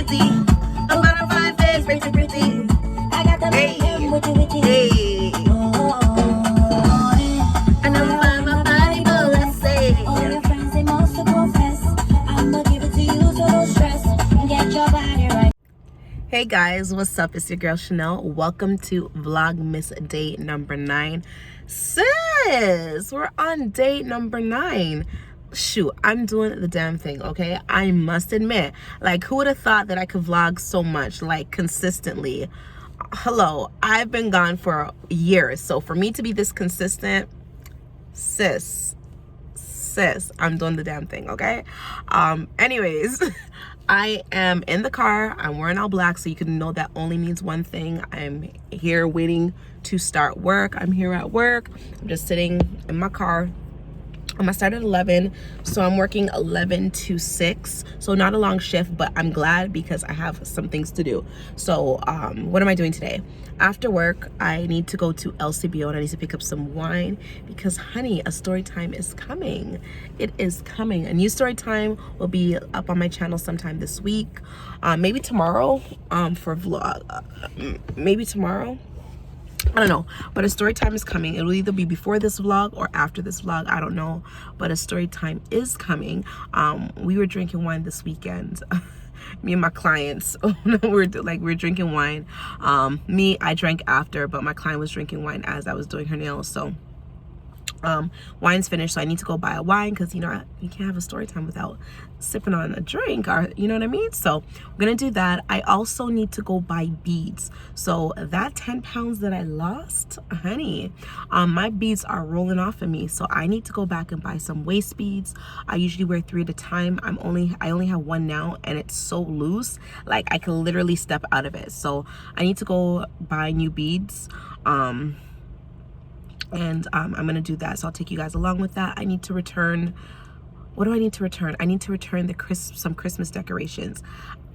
pretty. I'm on a 5 days, pretty, pretty. I got the hey, hey. And I'm by my body, but let's say. All your friends, they must confess. I'ma give it to you, so don't stress. Get your body right. Hey guys, what's up? It's your girl Chanel. Welcome to Vlogmas day number 9. Sis, we're on day number 9. Shoot, I'm doing the damn thing, okay? I must admit, like, who would have thought that I could vlog so much, like, consistently? Hello, I've been gone for years, so for me to be this consistent, sis, I'm doing the damn thing, okay? Anyways, I am in the car. I'm wearing all black, so you can know that only means one thing. I'm here waiting to start work. I'm here at work. I'm just sitting in my car. I'm gonna start at 11, so I'm working 11 to 6, so not a long shift, but I'm glad because I have some things to do. So what am I doing today? After work, I need to go to LCBO and I need to pick up some wine because, honey, a story time is coming. It is coming. A new story time will be up on my channel sometime this week, maybe tomorrow for vlog, maybe tomorrow. I don't know, but a story time is coming. It'll either be before this vlog or after this vlog, I don't know, but a story time is coming. We were drinking wine this weekend. Me and my clients, we're drinking wine. I drank after, but my client was drinking wine as I was doing her nails. So wine's finished, so I need to go buy a wine because, you know, you can't have a story time without sipping on a drink, or you know what I mean. So I'm gonna do that. I also need to go buy beads. So that 10 pounds that I lost, honey, my beads are rolling off of me, so I need to go back and buy some waist beads. I usually wear 3 at a time. I only have one now, and it's so loose, like I can literally step out of it. So I need to go buy new beads, and I'm gonna do that, so I'll take you guys along with that. I need to return, what do I need to return? I need to return some Christmas decorations.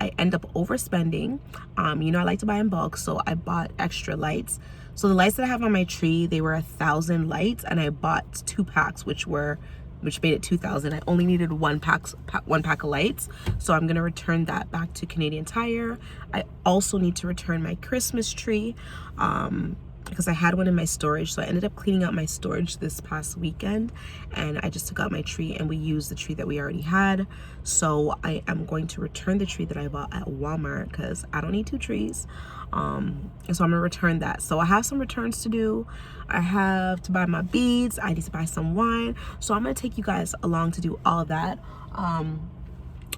I end up overspending. You know, I like to buy in bulk, so I bought extra lights. So the lights that I have on my tree, they were 1,000 lights, and I bought 2 packs, which made it 2,000. I only needed one pack of lights, so I'm gonna return that back to Canadian Tire. I also need to return my Christmas tree, because I had one in my storage, so I ended up cleaning out my storage this past weekend, and I just took out my tree and we used the tree that we already had. So I am going to return the tree that I bought at Walmart because I don't need 2 trees, and so I'm gonna return that. So I have some returns to do. I have to buy my beads, I need to buy some wine, so I'm gonna take you guys along to do all that.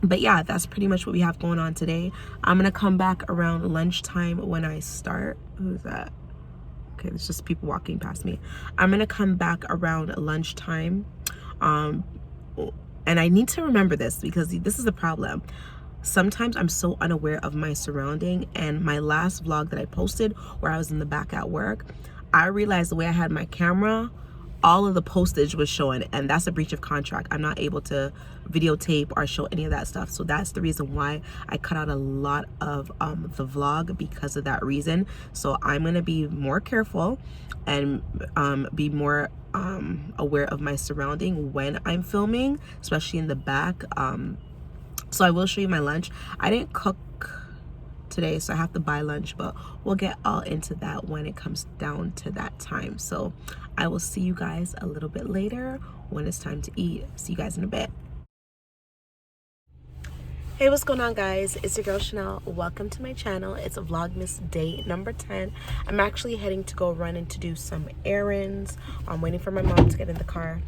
But yeah, that's pretty much what we have going on today. I'm gonna come back around lunchtime when I start. Who's that? Okay, there's just people walking past me. I'm gonna come back around lunchtime, and I need to remember this because this is the problem. Sometimes I'm so unaware of my surrounding, and my last vlog that I posted where I was in the back at work, I realized the way I had my camera, all of the postage was showing, and that's a breach of contract. I'm not able to videotape or show any of that stuff, so that's the reason why I cut out a lot of the vlog, because of that reason. So I'm gonna be more careful and be more aware of my surrounding when I'm filming, especially in the back. So I will show you my lunch. I didn't cook today, so I have to buy lunch, but we'll get all into that when it comes down to that time. So I will see you guys a little bit later when it's time to eat. See you guys in a bit. Hey, what's going on, guys? It's your girl Chanel. Welcome to my channel. It's a Vlogmas day number 10. I'm actually heading to go run and to do some errands. I'm waiting for my mom to get in the car.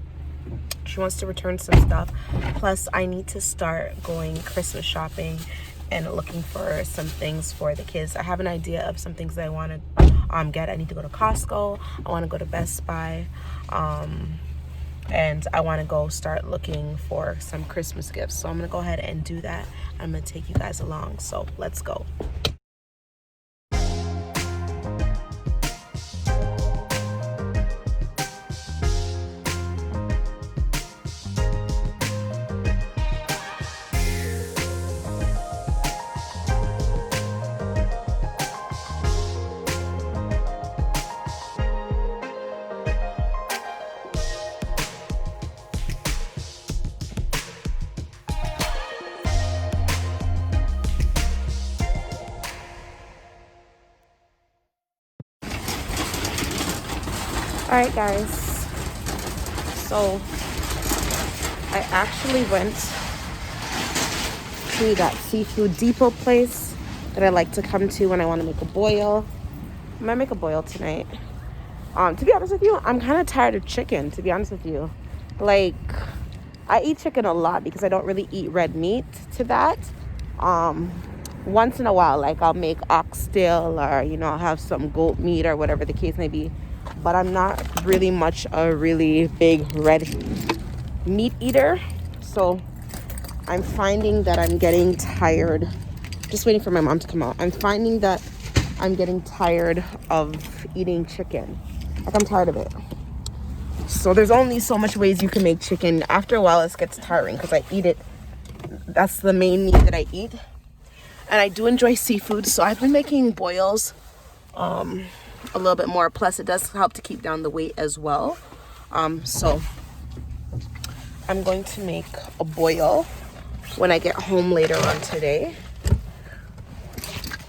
She wants to return some stuff. Plus, I need to start going Christmas shopping and looking for some things for the kids. I have an idea of some things that I want to get. I need to go to Costco. I want to go to Best Buy. And I want to go start looking for some Christmas gifts. So I'm going to go ahead and do that. I'm going to take you guys along. So let's go. All right, guys. So I actually went to that seafood depot place that I like to come to when I want to make a boil. I might make a boil tonight. To be honest with you, I'm kind of tired of chicken, to be honest with you. Like, I eat chicken a lot because I don't really eat red meat to that. Once in a while, like I'll make oxtail or, you know, I'll have some goat meat or whatever the case may be. But I'm not really much a really big red meat eater. So I'm finding that I'm getting tired. Just waiting for my mom to come out. I'm finding that I'm getting tired of eating chicken. Like, I'm tired of it. So there's only so much ways you can make chicken. After a while, it gets tiring because I eat it. That's the main meat that I eat. And I do enjoy seafood, so I've been making boils a little bit more. Plus, it does help to keep down the weight as well. So I'm going to make a boil when I get home later on today.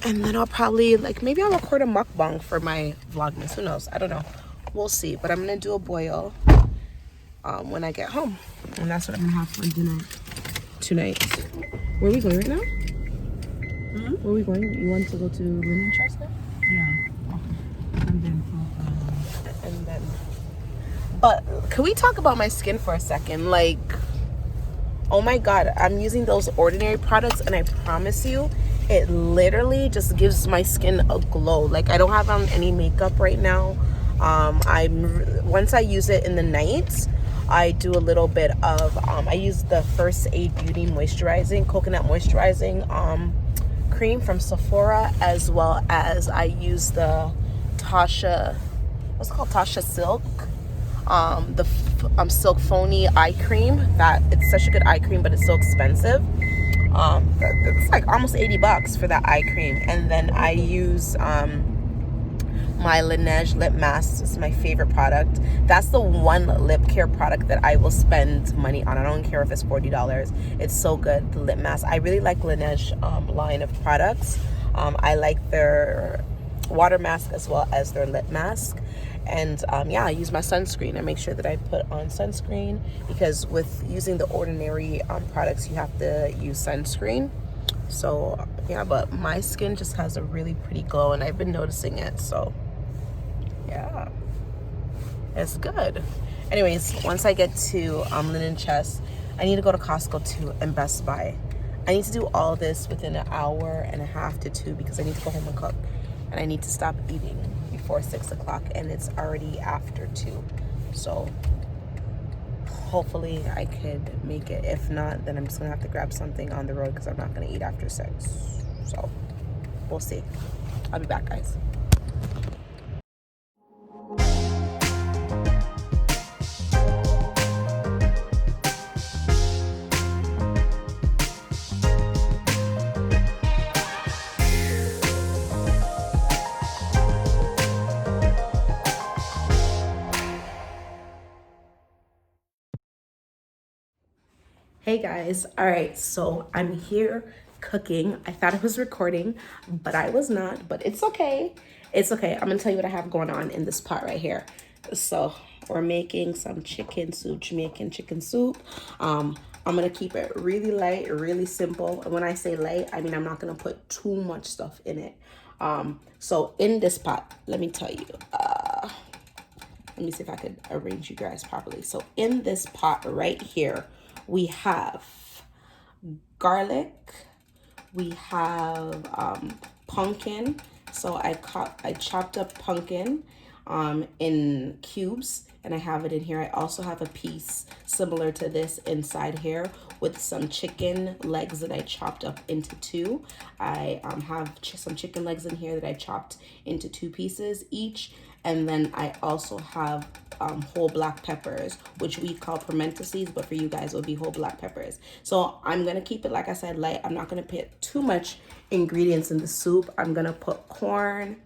And then I'll probably, like, maybe I'll record a mukbang for my Vlogmas. Who knows? I don't know. We'll see. But I'm going to do a boil when I get home. And that's what I'm going to have for dinner tonight. Where are we going right now? Where are we going? You want to go to Linen Chest now? Yeah. Okay. And then... But can we talk about my skin for a second? Like, oh my God, I'm using those Ordinary products, and I promise you, it literally just gives my skin a glow. Like, I don't have on any makeup right now. Once I use it in the night, I do a little bit of I use the First Aid Beauty coconut moisturizing cream from Sephora, as well as I use the Tasha Silk, the Silk Phony eye cream. That it's such a good eye cream, but it's so expensive. It's like almost $80 for that eye cream. And then I use my Laneige lip mask. It's my favorite product. That's the one lip care product that I will spend money on. I don't care if it's $40. It's so good, the lip mask. I really like Laneige line of products. I like their water mask as well as their lip mask. And yeah, I use my sunscreen. I make sure that I put on sunscreen, because with using the Ordinary products, you have to use sunscreen. So yeah, but my skin just has a really pretty glow, and I've been noticing it. So yeah, it's good. Anyways, once I get to Linen Chest, I need to go to Costco too and Best Buy. I need to do all this within an hour and a half to 2, because I need to go home and cook, and I need to stop eating before 6 o'clock, and it's already after 2. So hopefully I could make it. If not, then I'm just gonna have to grab something on the road, because I'm not gonna eat after 6. So we'll see. I'll be back, guys. Hey guys, all right, so I'm here cooking. I thought I was recording, but I was not, but it's okay. It's okay. I'm gonna tell you what I have going on in this pot right here. So we're making some chicken soup, Jamaican chicken soup. I'm gonna keep it really light, really simple. And when I say light, I mean I'm not gonna put too much stuff in it. So in this pot, let me tell you, let me see if I could arrange you guys properly. So in this pot right here, we have garlic, we have pumpkin. So I chopped up pumpkin in cubes, and I have it in here. I also have a piece similar to this inside here with some chicken legs that I chopped up into 2. I have some chicken legs in here that I chopped into 2 pieces each. And then I also have whole black peppers, which we call pimento seeds, but for you guys, it would be whole black peppers. So I'm going to keep it, like I said, light. I'm not going to put too much ingredients in the soup. I'm going to put corn,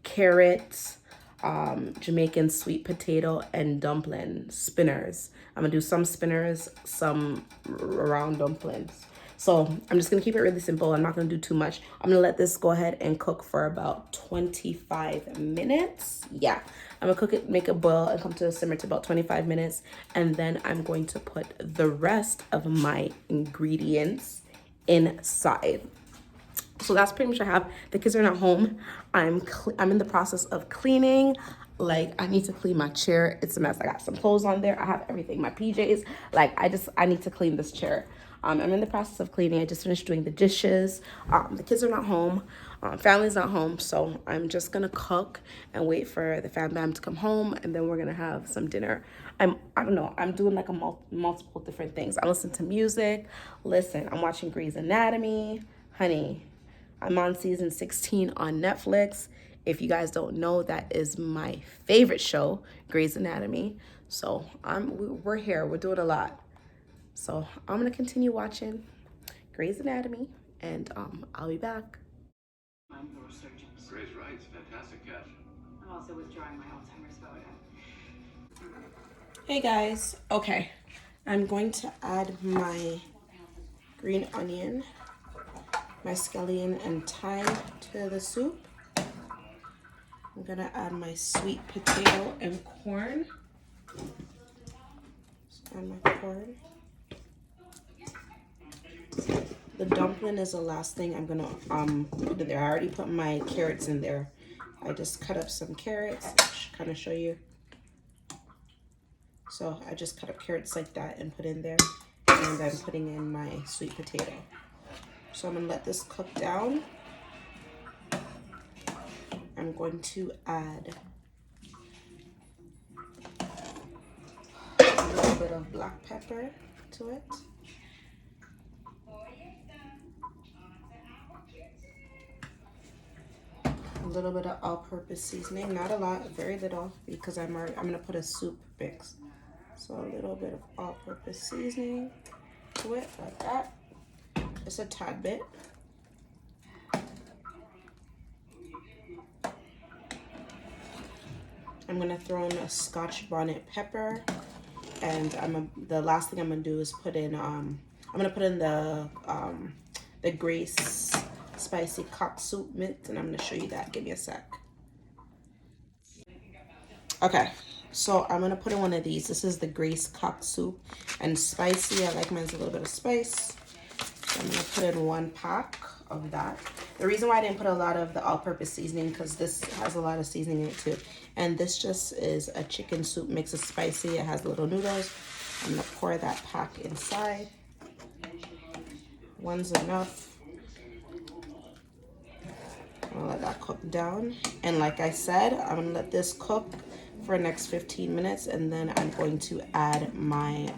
carrots, Jamaican sweet potato, and dumpling spinners. I'm going to do some spinners, some round dumplings. So I'm just gonna keep it really simple. I'm not gonna do too much. I'm gonna let this go ahead and cook for about 25 minutes. Yeah, I'm gonna cook it, make it boil and come to a simmer to about 25 minutes. And then I'm going to put the rest of my ingredients inside. So that's pretty much what I have. The kids are not home. I'm in the process of cleaning. Like, I need to clean my chair. It's a mess. I got some clothes on there. I have everything, my PJs. Like, I need to clean this chair. I'm in the process of cleaning. I just finished doing the dishes. The kids are not home. Family's not home. So I'm just gonna cook and wait for the fam bam to come home, and then we're gonna have some dinner. I don't know. I'm doing like multiple different things. I listen to music. Listen, I'm watching Grey's Anatomy. Honey, I'm on season 16 on Netflix. If you guys don't know, that is my favorite show, Grey's Anatomy. So we're here. We're doing a lot. So I'm gonna continue watching Grey's Anatomy, and I'll be back. Gray's right. It's a fantastic catch. I'm also withdrawing my Alzheimer's photo. Hey guys. Okay, I'm going to add my green onion, my scallion and thyme to the soup. I'm gonna add my sweet potato and corn. Just add my corn. The dumpling is the last thing I'm gonna put in there. I already put my carrots in there. I just cut up some carrots, kind of show you. So I just cut up carrots like that and put in there, and I'm putting in my sweet potato. So I'm gonna let this cook down. I'm going to add a little bit of black pepper to it. A little bit of all-purpose seasoning, not a lot, very little, because I'm gonna put a soup mix. So a little bit of all-purpose seasoning to it, like that. Just a tad bit. I'm gonna throw in a Scotch bonnet pepper, and the last thing I'm gonna do is put in I'm gonna put in the Grace spicy cock soup mix, and I'm gonna show you that. Give me a sec. Okay, so I'm gonna put in one of these. This is the Grace cock soup, and spicy. I like mine's a little bit of spice. So I'm gonna put in 1 pack of that. The reason why I didn't put a lot of the all-purpose seasoning, because this has a lot of seasoning in it too. And this just is a chicken soup mix. It's spicy. It has little noodles. I'm gonna pour that pack inside. 1's enough. I'm gonna let that cook down. And like I said, I'm gonna let this cook for the next 15 minutes, and then I'm going to add my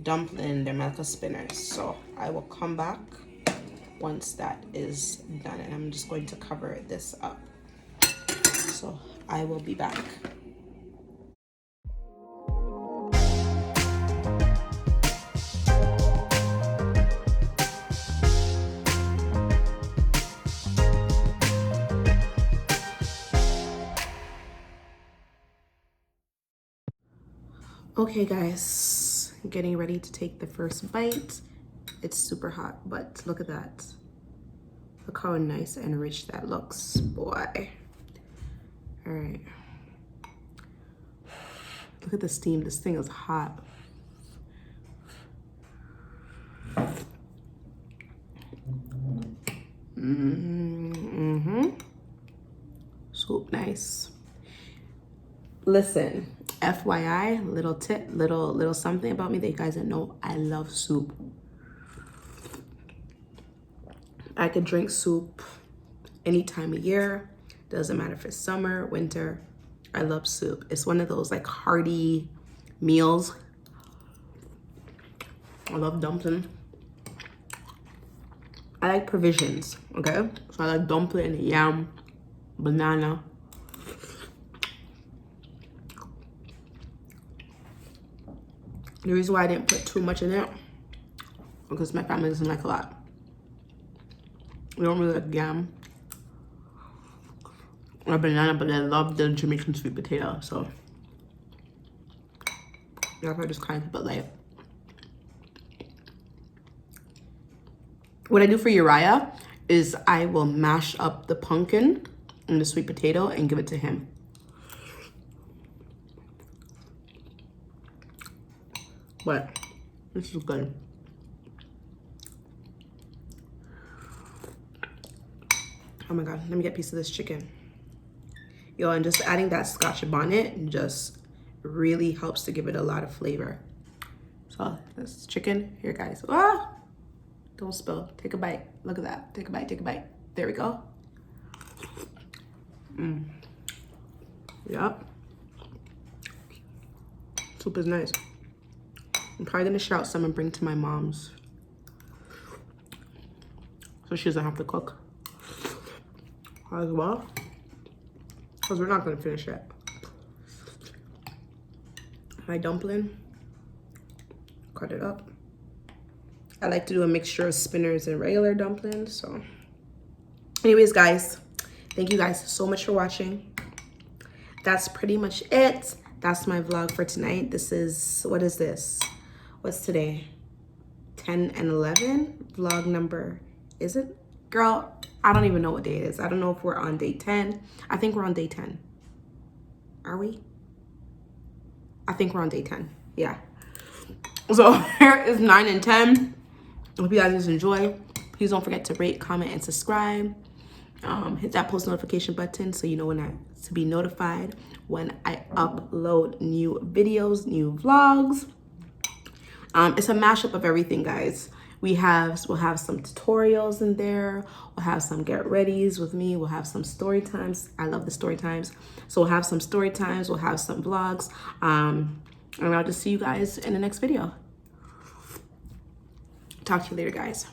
dumpling, they're melka spinners. So I will come back once that is done, and I'm just going to cover this up. So I will be back. Okay guys, getting ready to take the first bite. It's super hot, but look at that. Look how nice and rich that looks, boy. All right. Look at the steam. This thing is hot. Soup nice. Listen, FYI, little tip, little something about me that you guys didn't know. I love soup. I could drink soup any time of year. Doesn't matter if it's summer, winter. I love soup. It's one of those like hearty meals. I love dumpling. I like provisions, okay? So I like dumpling, yam, banana. The reason why I didn't put too much in it, because my family doesn't like a lot. We don't really like yam or banana, but I love the Jamaican sweet potato, so therefore I just kind of keep it light. What I do for Uriah is I will mash up the pumpkin and the sweet potato and give it to him. But this is good. Oh my God, let me get a piece of this chicken. Yo, and just adding that Scotch bonnet just really helps to give it a lot of flavor. So this chicken here, guys. Ah, don't spill. Take a bite. Look at that. Take a bite. Take a bite. There we go. Yep. Soup is nice. I'm probably gonna shout some and bring to my mom's, so she doesn't have to cook as well, because we're not gonna finish it. My dumpling, cut it up. I like to do a mixture of spinners and regular dumplings. So anyways, guys, thank you guys so much for watching. That's pretty much it. That's my vlog for tonight. This is, what is this? What's today? 10 and 11? Vlog number, is it? Girl, I don't even know what day it is. I don't know if we're on day 10. I think we're on day 10. Are we? I think we're on day 10. Yeah. So here is 9 and 10. I hope you guys enjoy. Please don't forget to rate, comment, and subscribe. Hit that post notification button so you know to be notified when I upload new videos, new vlogs. It's a mashup of everything, guys. We'll have some tutorials in there. We'll have some get readies with me. We'll have some story times. I love the story times. So we'll have some story times. We'll have some vlogs. And I'll just see you guys in the next video. Talk to you later, guys.